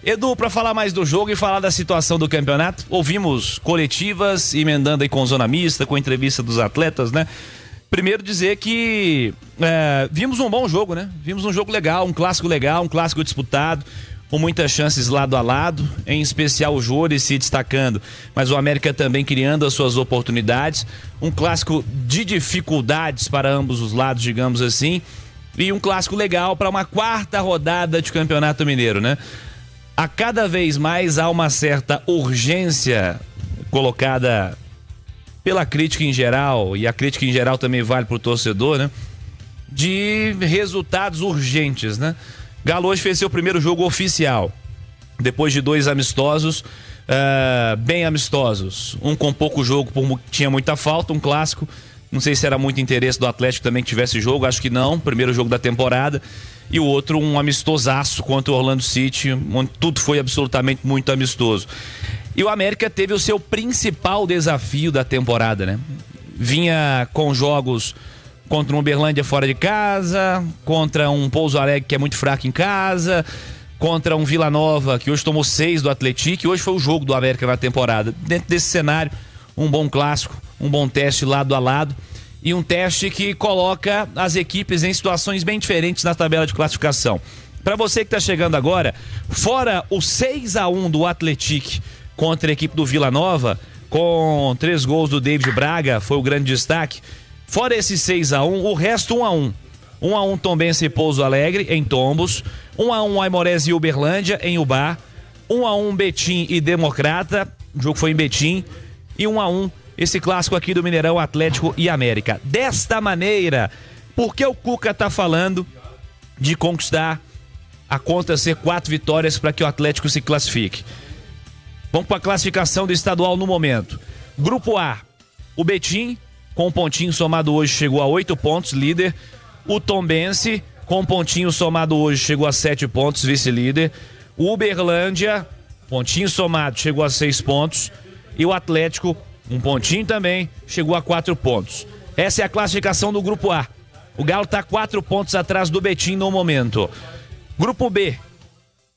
Edu, para falar mais do jogo e falar da situação do campeonato, ouvimos coletivas, emendando aí com zona mista, com entrevista dos atletas, né? Primeiro dizer que vimos um bom jogo, né? Vimos um jogo legal, um clássico disputado, com muitas chances lado a lado, em especial o Jores se destacando, mas o América também criando as suas oportunidades. Um clássico de dificuldades para ambos os lados, digamos assim, e um clássico legal para uma quarta rodada de Campeonato Mineiro, né? A cada vez mais há uma certa urgência colocada pela crítica em geral, e a crítica em geral também vale para o torcedor, né? De resultados urgentes, né? Galo hoje fez seu primeiro jogo oficial, depois de 2 amistosos, bem amistosos. Um com pouco jogo, tinha muita falta, um clássico. Não sei se era muito interesse do Atlético também que tivesse jogo, acho que não, primeiro jogo da temporada. E o outro um amistosaço contra o Orlando City, onde tudo foi absolutamente muito amistoso. E o América teve o seu principal desafio da temporada, né? Vinha com jogos contra um Uberlândia fora de casa, contra um Pouso Alegre que é muito fraco em casa, contra um Vila Nova que hoje tomou 6 do Atlético, e hoje foi o jogo do América na temporada. Dentro desse cenário, um bom clássico, um bom teste lado a lado, e um teste que coloca as equipes em situações bem diferentes na tabela de classificação. Para você que está chegando agora, fora o 6-1 do Atlético contra a equipe do Vila Nova, com 3 gols do David Braga, foi o grande destaque. Fora esse 6-1, o resto 1-1. 1-1 Tombense e Pouso Alegre, em Tombos. 1-1 Aimorés e Uberlândia, em Ubá. 1-1 Betim e Democrata, o jogo foi em Betim. E 1-1 esse clássico aqui do Mineirão, Atlético e América. Desta maneira, por que o Cuca tá falando de conquistar a conta ser 4 vitórias para que o Atlético se classifique? Vamos para a classificação do estadual no momento. Grupo A, o Betim, com um pontinho somado hoje, chegou a 8 pontos, líder. O Tombense, com um pontinho somado hoje, chegou a 7 pontos, vice-líder. O Uberlândia, pontinho somado, chegou a 6 pontos. E o Atlético, um pontinho também, chegou a 4 pontos. Essa é a classificação do Grupo A. O Galo está 4 pontos atrás do Betim no momento. Grupo B,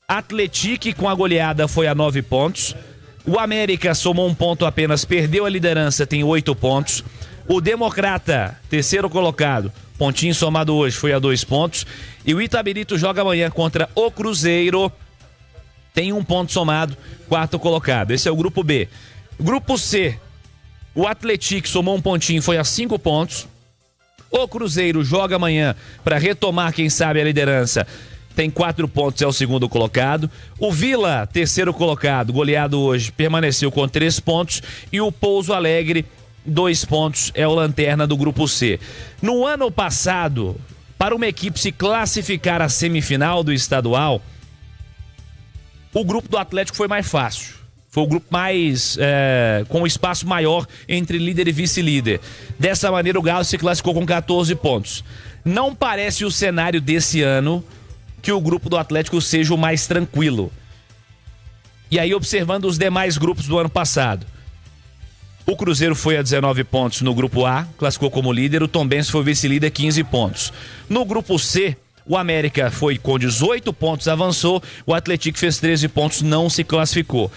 Atlético com a goleada foi a 9 pontos. O América somou 1 ponto apenas, perdeu a liderança, tem 8 pontos. O Democrata, terceiro colocado, pontinho somado hoje, foi a 2 pontos. E o Itabirito joga amanhã contra o Cruzeiro, tem 1 ponto somado, quarto colocado. Esse é o Grupo B. Grupo C, o Atlético somou 1 pontinho, foi a 5 pontos. O Cruzeiro joga amanhã para retomar, quem sabe, a liderança. Tem 4 pontos, é o segundo colocado. O Vila, terceiro colocado, goleado hoje, permaneceu com 3 pontos. E o Pouso Alegre, 2 pontos, é o lanterna do Grupo C. No ano passado, para uma equipe se classificar à semifinal do estadual, o grupo do Atlético foi mais fácil. Foi o grupo mais com um espaço maior entre líder e vice-líder. Dessa maneira, o Galo se classificou com 14 pontos. Não parece o cenário desse ano que o grupo do Atlético seja o mais tranquilo. E aí, observando os demais grupos do ano passado, o Cruzeiro foi a 19 pontos no Grupo A, classificou como líder. O Tombense foi vice-líder, 15 pontos. No Grupo C, o América foi com 18 pontos, avançou. O Atlético fez 13 pontos, não se classificou.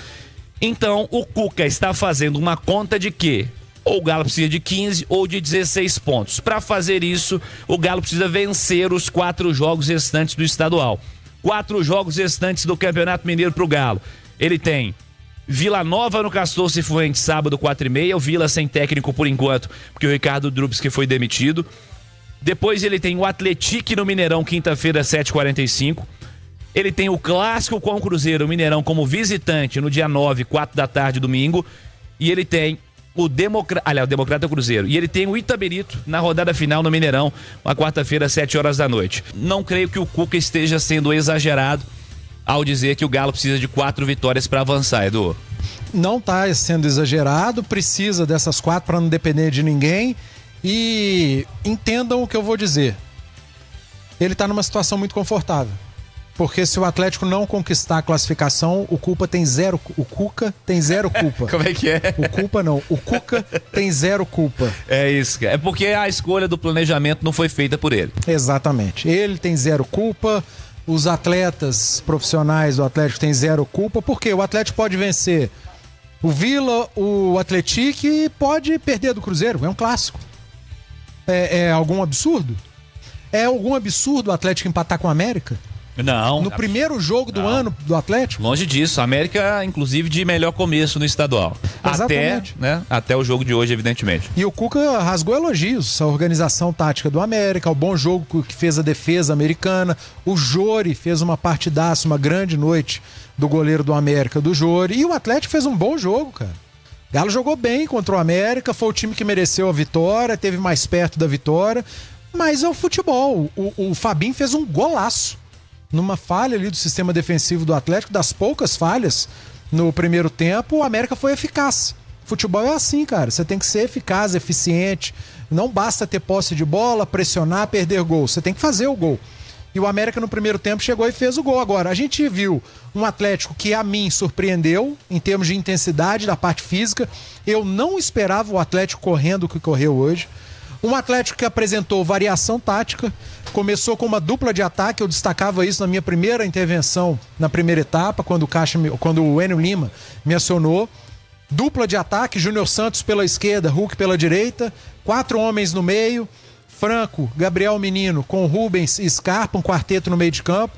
Então, o Cuca está fazendo uma conta de que ou o Galo precisa de 15 ou de 16 pontos. Para fazer isso, o Galo precisa vencer os 4 jogos restantes do estadual. 4 jogos restantes do Campeonato Mineiro para o Galo. Ele tem Vila Nova no Castor Cifuentes, sábado 4h30. O Vila sem técnico por enquanto, porque o Ricardo Drubski foi demitido. Depois ele tem o Atlético no Mineirão, quinta-feira, 7h45. Ele tem o clássico com o Cruzeiro, o Mineirão, como visitante no dia 9, 4 da tarde, domingo. E ele tem o Democrata Cruzeiro. E ele tem o Itabirito na rodada final no Mineirão, uma quarta-feira, 7 horas da noite. Não creio que o Cuca esteja sendo exagerado ao dizer que o Galo precisa de 4 vitórias para avançar, Edu. Não está sendo exagerado, precisa dessas 4 para não depender de ninguém. E entendam o que eu vou dizer. Ele está numa situação muito confortável. Porque se o Atlético não conquistar a classificação, o Cuca tem 0 culpa. Como é que é? O Cuca tem 0 culpa. É isso, cara. É porque a escolha do planejamento não foi feita por ele. Exatamente. Ele tem 0 culpa. os atletas profissionais do Atlético têm zero culpa, porque o Atlético pode vencer o Vila, o Atlético e pode perder do Cruzeiro, é um clássico. É algum absurdo? É algum absurdo o Atlético empatar com o América? Não. No primeiro jogo do ano do Atlético? Longe disso. A América, inclusive, de melhor começo no estadual. Exatamente. Até o jogo de hoje, evidentemente. E o Cuca rasgou elogios à organização tática do América, ao bom jogo que fez a defesa americana. O Jori fez uma partidaça, uma grande noite do goleiro do América, do Jori. E o Atlético fez um bom jogo, cara. Galo jogou bem contra o América, foi o time que mereceu a vitória, teve mais perto da vitória. Mas é o futebol. O Fabinho fez um golaço numa falha ali do sistema defensivo do Atlético, das poucas falhas no primeiro tempo, o América foi eficaz. Futebol é assim, cara, você tem que ser eficaz, eficiente, não basta ter posse de bola, pressionar, perder gol, você tem que fazer o gol. E o América no primeiro tempo chegou e fez o gol. Agora, a gente viu um Atlético que a mim surpreendeu em termos de intensidade da parte física. Eu não esperava o Atlético correndo o que correu hoje. Um Atlético que apresentou variação tática, começou com uma dupla de ataque, eu destacava isso na minha primeira intervenção, na primeira etapa, quando o Enio Lima me acionou. Dupla de ataque, Júnior Santos pela esquerda, Hulk pela direita, 4 homens no meio, Franco, Gabriel Menino com Rubens e Scarpa, um quarteto no meio de campo.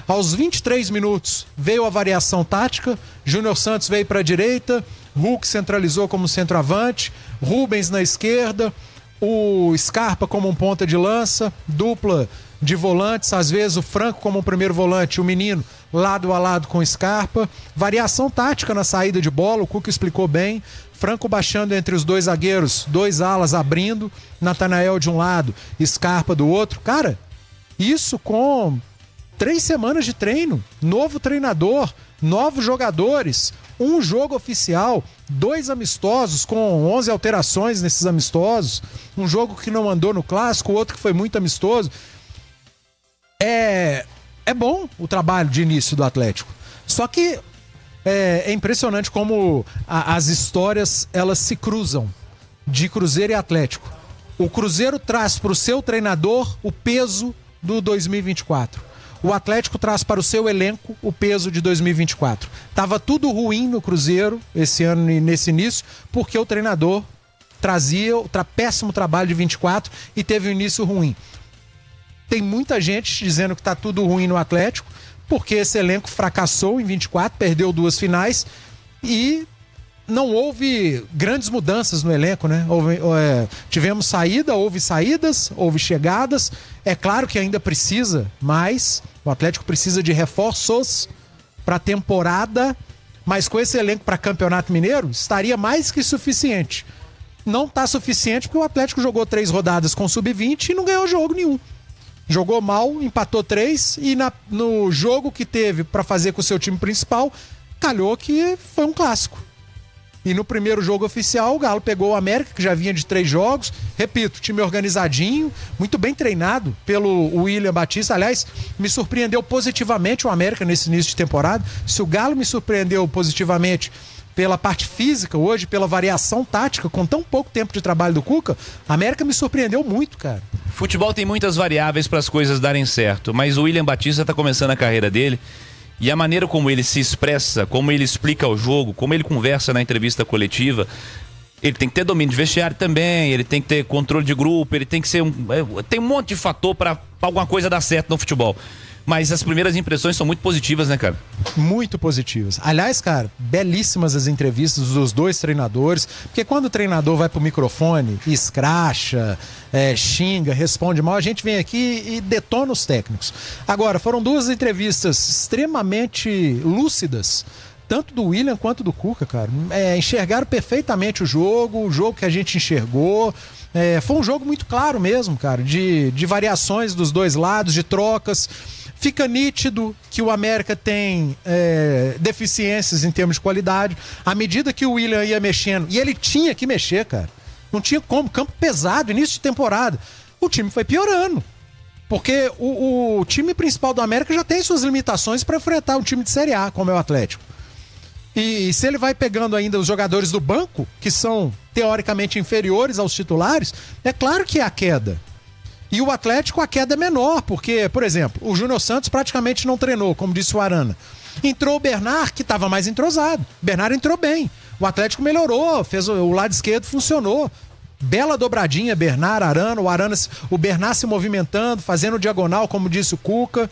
Aos 23 minutos veio a variação tática, Júnior Santos veio para a direita, Hulk centralizou como centroavante, Rubens na esquerda, o Scarpa como um ponta de lança, dupla de volantes, às vezes o Franco como um primeiro volante, o Menino lado a lado com o Scarpa, variação tática na saída de bola, o Cuca explicou bem, Franco baixando entre os dois zagueiros, 2 alas abrindo, Natanael de um lado, Scarpa do outro. Cara, isso com 3 semanas de treino, novo treinador, novos jogadores, um jogo oficial, 2 amistosos com 11 alterações nesses amistosos, um jogo que não andou no clássico, outro que foi muito amistoso. É bom o trabalho de início do Atlético, só que é impressionante como as histórias elas se cruzam de Cruzeiro e Atlético. O Cruzeiro traz para o seu treinador o peso do 2024. O Atlético traz para o seu elenco o peso de 2024. Tava tudo ruim no Cruzeiro esse ano e nesse início, porque o treinador trazia o péssimo trabalho de 24 e teve um início ruim. Tem muita gente dizendo que tá tudo ruim no Atlético, porque esse elenco fracassou em 24, perdeu 2 finais e não houve grandes mudanças no elenco, né? Tivemos houve saídas, houve chegadas. É claro que ainda precisa mais. O Atlético precisa de reforços para a temporada, mas com esse elenco para Campeonato Mineiro estaria mais que suficiente. Não está suficiente porque o Atlético jogou 3 rodadas com sub-20 e não ganhou jogo nenhum. Jogou mal, empatou 3 e no jogo que teve para fazer com o seu time principal, calhou que foi um clássico. E no primeiro jogo oficial, o Galo pegou o América, que já vinha de 3 jogos. Repito, time organizadinho, muito bem treinado pelo William Batista. Aliás, me surpreendeu positivamente o América nesse início de temporada. Se o Galo me surpreendeu positivamente pela parte física hoje, pela variação tática, com tão pouco tempo de trabalho do Cuca, a América me surpreendeu muito, cara. Futebol tem muitas variáveis para as coisas darem certo, mas o William Batista está começando a carreira dele. E a maneira como ele se expressa, como ele explica o jogo, como ele conversa na entrevista coletiva, ele tem que ter domínio de vestiário também, ele tem que ter controle de grupo, ele tem que ser tem um monte de fator para alguma coisa dar certo no futebol. Mas as primeiras impressões são muito positivas, né, cara? Muito positivas. Aliás, cara, belíssimas as entrevistas dos 2 treinadores, porque quando o treinador vai pro microfone, escracha, xinga, responde mal, a gente vem aqui e detona os técnicos. Agora, foram 2 entrevistas extremamente lúcidas, tanto do William quanto do Cuca, cara. Enxergaram perfeitamente o jogo que a gente enxergou. Foi um jogo muito claro mesmo, cara, de variações dos 2 lados, de trocas. Fica nítido que o América tem deficiências em termos de qualidade. À medida que o William ia mexendo, e ele tinha que mexer, cara. Não tinha como, campo pesado, início de temporada. O time foi piorando. Porque o time principal do América já tem suas limitações para enfrentar um time de Série A, como é o Atlético. E se ele vai pegando ainda os jogadores do banco, que são teoricamente inferiores aos titulares, é claro que é a queda. E o Atlético, a queda é menor, porque, por exemplo, o Júnior Santos praticamente não treinou, como disse o Arana. Entrou o Bernard, que estava mais entrosado. O Bernard entrou bem. O Atlético melhorou, fez o lado esquerdo, funcionou. Bela dobradinha, Bernard, Arana, o Bernard se movimentando, fazendo diagonal, como disse o Cuca.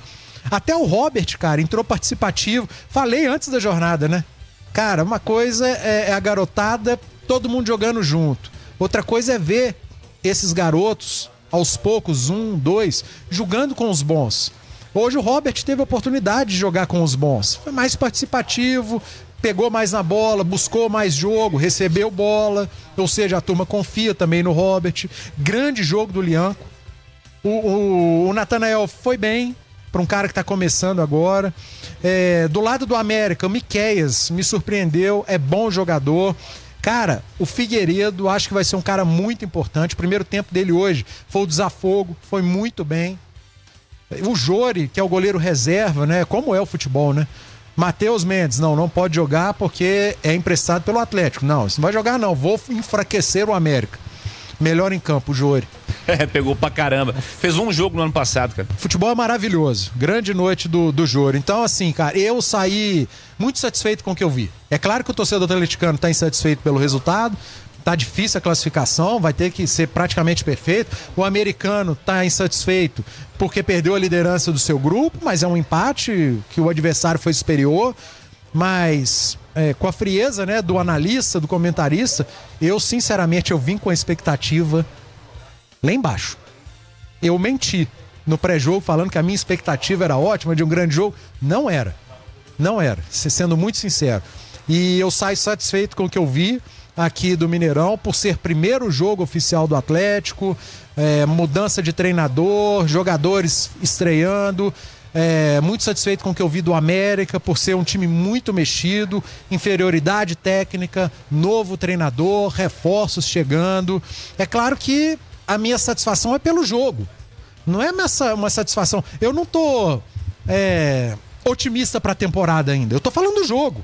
Até o Robert, cara, entrou participativo. Falei antes da jornada, né? Cara, uma coisa é a garotada, todo mundo jogando junto. Outra coisa é ver esses garotos, aos poucos, 1, 2, jogando com os bons. Hoje o Robert teve a oportunidade de jogar com os bons. Foi mais participativo, pegou mais na bola, buscou mais jogo, recebeu bola. Ou seja, a turma confia também no Robert. Grande jogo do Lianco. O Natanael foi bem, para um cara que está começando agora. Do lado do América, o Miqueias me surpreendeu, é bom jogador. Cara, o Figueiredo acho que vai ser um cara muito importante. O primeiro tempo dele hoje foi o desafogo, foi muito bem. O Jori, que é o goleiro reserva, né? Como é o futebol, né? Matheus Mendes, não pode jogar porque é emprestado pelo Atlético. Não, isso não vai jogar não, vou enfraquecer o América. Melhor em campo, o Jori. Pegou pra caramba. Fez um jogo no ano passado, cara. Futebol é maravilhoso. Grande noite do Jori. Então, assim, cara, eu saí muito satisfeito com o que eu vi. É claro que o torcedor atleticano tá insatisfeito pelo resultado. Tá difícil a classificação, vai ter que ser praticamente perfeito. O americano tá insatisfeito porque perdeu a liderança do seu grupo, mas é um empate que o adversário foi superior. Mas com a frieza, né, do analista, do comentarista, eu sinceramente eu vim com a expectativa lá embaixo. Eu menti no pré-jogo falando que a minha expectativa era ótima de um grande jogo. Não era, sendo muito sincero. E eu saio satisfeito com o que eu vi aqui do Mineirão, por ser primeiro jogo oficial do Atlético, mudança de treinador, jogadores estreando. Muito satisfeito com o que eu vi do América, por ser um time muito mexido, inferioridade técnica, novo treinador, reforços chegando. É claro que a minha satisfação é pelo jogo, não é uma satisfação. Eu não tô otimista para a temporada ainda, eu tô falando do jogo.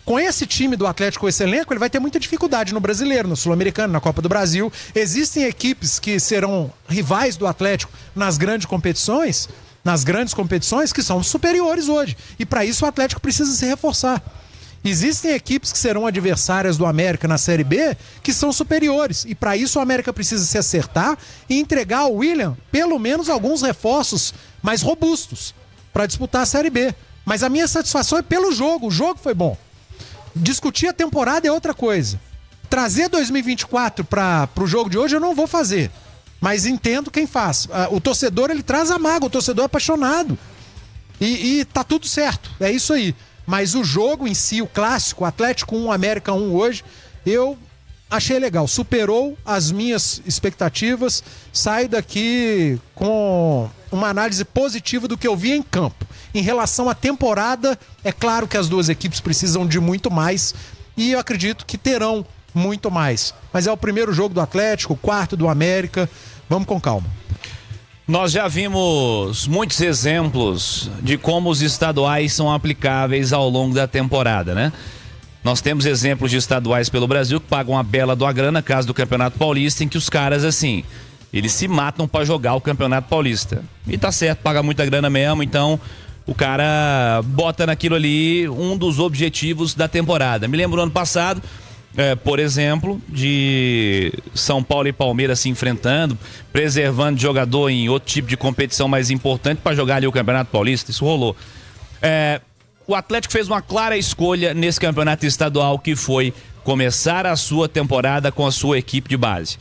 Com esse time do Atlético, com esse elenco, ele vai ter muita dificuldade no Brasileiro, no Sul-Americano, na Copa do Brasil. Existem equipes que serão rivais do Atlético nas grandes competições que são superiores hoje. E para isso o Atlético precisa se reforçar. Existem equipes que serão adversárias do América na Série B que são superiores. E para isso o América precisa se acertar e entregar ao William pelo menos alguns reforços mais robustos para disputar a Série B. Mas a minha satisfação é pelo jogo. O jogo foi bom. Discutir a temporada é outra coisa. Trazer 2024 para o jogo de hoje eu não vou fazer. Mas entendo quem faz. O torcedor, ele traz a mágoa, o torcedor é apaixonado. E tá tudo certo, é isso aí. Mas o jogo em si, o clássico, Atlético 1, América 1 hoje, eu achei legal. Superou as minhas expectativas. Saio daqui com uma análise positiva do que eu vi em campo. Em relação à temporada, é claro que as duas equipes precisam de muito mais. E eu acredito que terão muito mais. Mas é o primeiro jogo do Atlético, o quarto do América. Vamos com calma. Nós já vimos muitos exemplos de como os estaduais são aplicáveis ao longo da temporada, né? Nós temos exemplos de estaduais pelo Brasil que pagam uma bela de uma grana, caso do Campeonato Paulista, em que os caras, assim, eles se matam pra jogar o Campeonato Paulista. E tá certo, paga muita grana mesmo, então o cara bota naquilo ali um dos objetivos da temporada. Me lembro no ano passado, por exemplo, de São Paulo e Palmeiras se enfrentando, preservando jogador em outro tipo de competição mais importante para jogar ali o Campeonato Paulista. Isso rolou. O Atlético fez uma clara escolha nesse campeonato estadual, que foi começar a sua temporada com a sua equipe de base.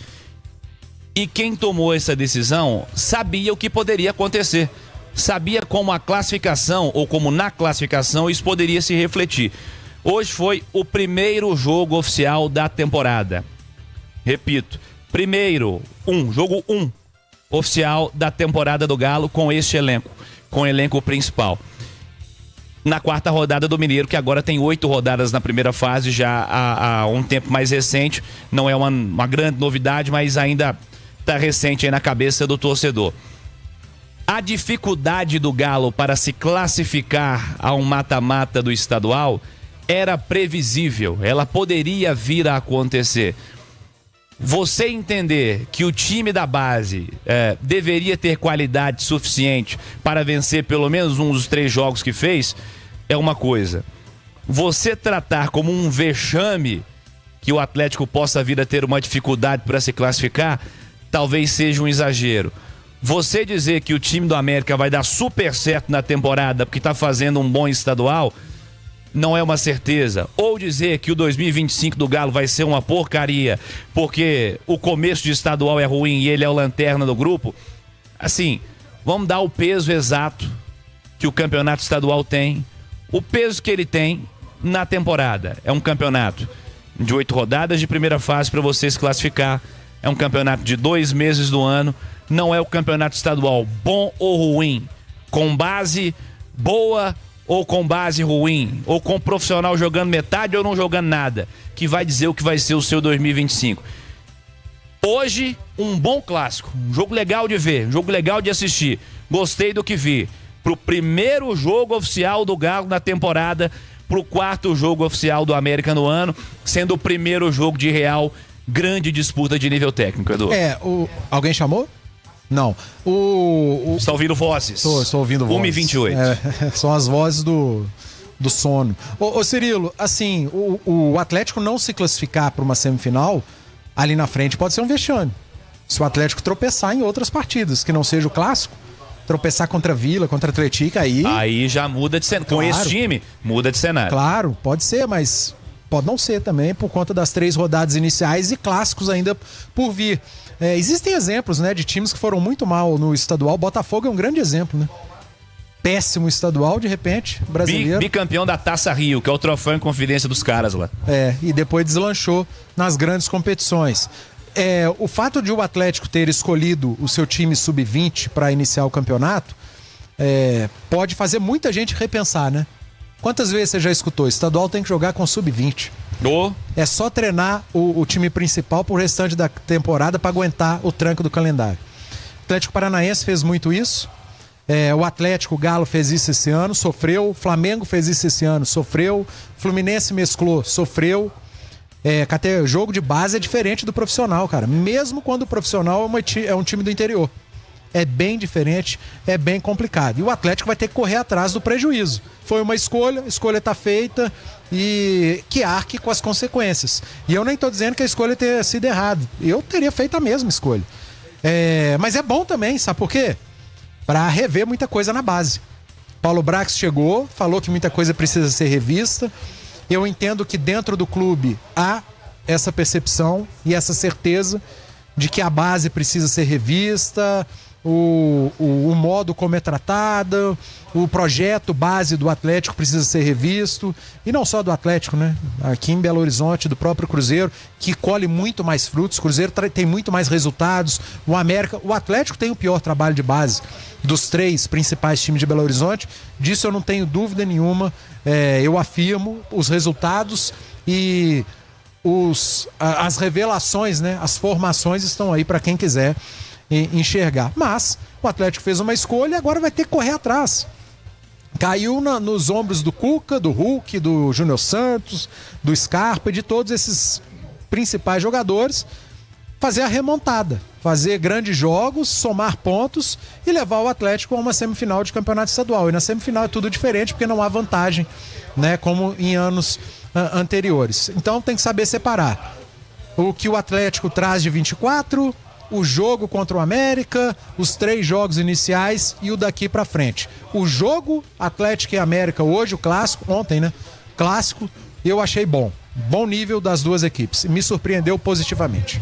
E quem tomou essa decisão sabia o que poderia acontecer. Sabia como a classificação, ou como na classificação, isso poderia se refletir. Hoje foi o primeiro jogo oficial da temporada. Repito, jogo 1 oficial da temporada do Galo com este elenco, com o elenco principal. Na quarta rodada do Mineiro, que agora tem 8 rodadas na primeira fase, já há um tempo mais recente. Não é uma grande novidade, mas ainda está recente aí na cabeça do torcedor. A dificuldade do Galo para se classificar a um mata-mata do estadual era previsível, ela poderia vir a acontecer. você entender que o time da base deveria ter qualidade suficiente para vencer pelo menos um dos 3 jogos que fez, é uma coisa. Você tratar como um vexame que o Atlético possa vir a ter uma dificuldade para se classificar, talvez seja um exagero. Você dizer que o time do América vai dar super certo na temporada porque está fazendo um bom estadual, não é uma certeza. Ou dizer que o 2025 do Galo vai ser uma porcaria porque o começo de estadual é ruim e ele é o lanterna do grupo. Assim, vamos dar o peso exato que o campeonato estadual tem, o peso que ele tem na temporada. É um campeonato de 8 rodadas de primeira fase para você se classificar. É um campeonato de 2 meses do ano. Não é o campeonato estadual bom ou ruim, com base boa ou com base ruim, ou com profissional jogando metade ou não jogando nada, que vai dizer o que vai ser o seu 2025. Hoje, um bom clássico, um jogo legal de ver, um jogo legal de assistir. Gostei do que vi. Pro primeiro jogo oficial do Galo na temporada, pro 4º jogo oficial do América no ano, sendo o primeiro jogo de real grande disputa de nível técnico, Edu. Alguém chamou? Não. Você está ouvindo vozes? Estou ouvindo vozes. 1h28. São as vozes do sono. Ô Cirilo, assim, o Atlético não se classificar para uma semifinal, ali na frente pode ser um vexame. Se o Atlético tropeçar em outras partidas, que não seja o clássico, tropeçar contra a Vila, contra a Atlético, aí já muda de cenário. Com esse time, muda de cenário. Claro, pode ser, mas pode não ser também, por conta das 3 rodadas iniciais e clássicos ainda por vir. Existem exemplos, né, de times que foram muito mal no estadual. Botafogo é um grande exemplo, né? Péssimo estadual, de repente, brasileiro. Bicampeão da Taça Rio, que é o troféu em confidência dos caras lá. E depois deslanchou nas grandes competições. O fato de o Atlético ter escolhido o seu time sub-20 para iniciar o campeonato pode fazer muita gente repensar, né? Quantas vezes você já escutou? O estadual tem que jogar com sub-20. É só treinar o time principal pro restante da temporada para aguentar o tranco do calendário. O Atlético Paranaense fez muito isso. O Atlético, o Galo fez isso esse ano, sofreu. O Flamengo fez isso esse ano, sofreu. Fluminense mesclou, sofreu. Jogo de base é diferente do profissional, cara. Mesmo quando o profissional é um time do interior. É bem diferente, é bem complicado. E o Atlético vai ter que correr atrás do prejuízo. Foi uma escolha, a escolha está feita e que arque com as consequências. E eu nem estou dizendo que a escolha tenha sido errada. Eu teria feito a mesma escolha. Mas é bom também, sabe por quê? Para rever muita coisa na base. Paulo Brax chegou, falou que muita coisa precisa ser revista. Eu entendo que dentro do clube há essa percepção e essa certeza de que a base precisa ser revista, o modo como é tratada, o projeto base do Atlético precisa ser revisto, e não só do Atlético, né? Aqui em Belo Horizonte, do próprio Cruzeiro, que colhe muito mais frutos. O Cruzeiro tem muito mais resultados. O Atlético tem o pior trabalho de base dos 3 principais times de Belo Horizonte. Disso eu não tenho dúvida nenhuma. Eu afirmo os resultados e as revelações, né? As formações estão aí para quem quiser enxergar. Mas o Atlético fez uma escolha e agora vai ter que correr atrás. Caiu nos ombros do Cuca, do Hulk, do Júnior Santos, do Scarpa e de todos esses principais jogadores fazer a remontada, fazer grandes jogos, somar pontos e levar o Atlético a uma semifinal de campeonato estadual. E na semifinal é tudo diferente porque não há vantagem, né, como em anos anteriores. Então tem que saber separar o que o Atlético traz de 24, o jogo contra o América, os 3 jogos iniciais e o daqui pra frente. O jogo Atlético e América hoje, o clássico, ontem, né? Clássico, eu achei bom nível das 2 equipes. Me surpreendeu positivamente.